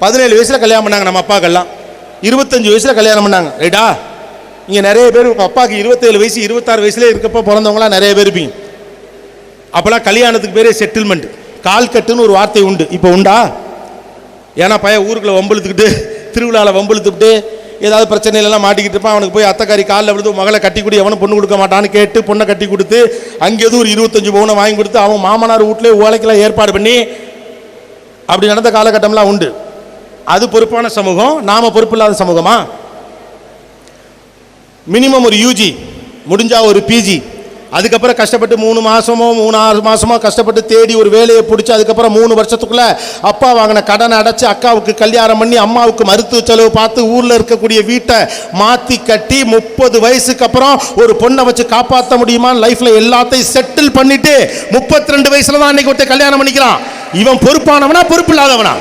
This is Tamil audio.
17 வயசில் கல்யாணம் பண்ணாங்க நம்ம அப்பாக்கெல்லாம். 25 வயசில் கல்யாணம் பண்ணாங்க. ரைட்டா? இங்கே நிறைய பேர் உங்கள் அப்பாவுக்கு 27 வயசு 26 வயசுலேயே இருக்கப்போ பிறந்தவங்களாம் நிறைய பேர் இருப்பீங்க. அப்போல்லாம் கல்யாணத்துக்கு பேரே செட்டில்மெண்ட், கால் கட்டுன்னு ஒரு வார்த்தை உண்டு. இப்போ உண்டா? ஏன்னா பையன் ஊருக்குள்ள வம்புழுத்துக்கிட்டு திருவிழாவில் வம்புழுத்துக்கிட்டு ஏதாவது பிரச்சனையிலலாம் மாட்டிக்கிட்டு இருப்பான். அவனுக்கு போய் அத்தைக்காரி காலில் விழுந்து மகளை கட்டி கொடு, எவனும் பொண்ணு கொடுக்க மாட்டான்னு கேட்டு பொண்ணை கட்டி கொடுத்து அங்கே எதுவும் ஒரு 25 பவுனை வாங்கி கொடுத்து அவன் மாமனார் வீட்டிலே ஓலைக்கெல்லாம் ஏற்பாடு பண்ணி அப்படி நடந்த காலகட்டம்லாம் உண்டு. அது பொறுப்பான சமூகம். நாம் பொறுப்பு இல்லாத சமூகமா? மினிமம் ஒரு யூஜி முடிஞ்சா ஒரு பிஜி, அதுக்கப்புறம் கஷ்டப்பட்டு 3 மாதமோ 3-6 மாதமோ கஷ்டப்பட்டு தேடி ஒரு வேலையை பிடிச்சி அதுக்கப்புறம் 3 வருஷத்துக்குள்ளே அப்பா வாங்கின கடனை அடைச்சி அக்காவுக்கு கல்யாணம் பண்ணி அம்மாவுக்கு மருத்துவ செலவு பார்த்து ஊரில் இருக்கக்கூடிய வீட்டை மாற்றி கட்டி 30 வயசுக்கு அப்புறம் ஒரு பொண்ணை வச்சு காப்பாற்ற முடியுமான்னு லைஃப்பில் எல்லாத்தையும் செட்டில் பண்ணிட்டு 32 வயசுல தான் அன்னைக்கு ஒருத்தர் கல்யாணம் பண்ணிக்கிறான். இவன் பொறுப்பானவனா பொறுப்பு இல்லாதவனா?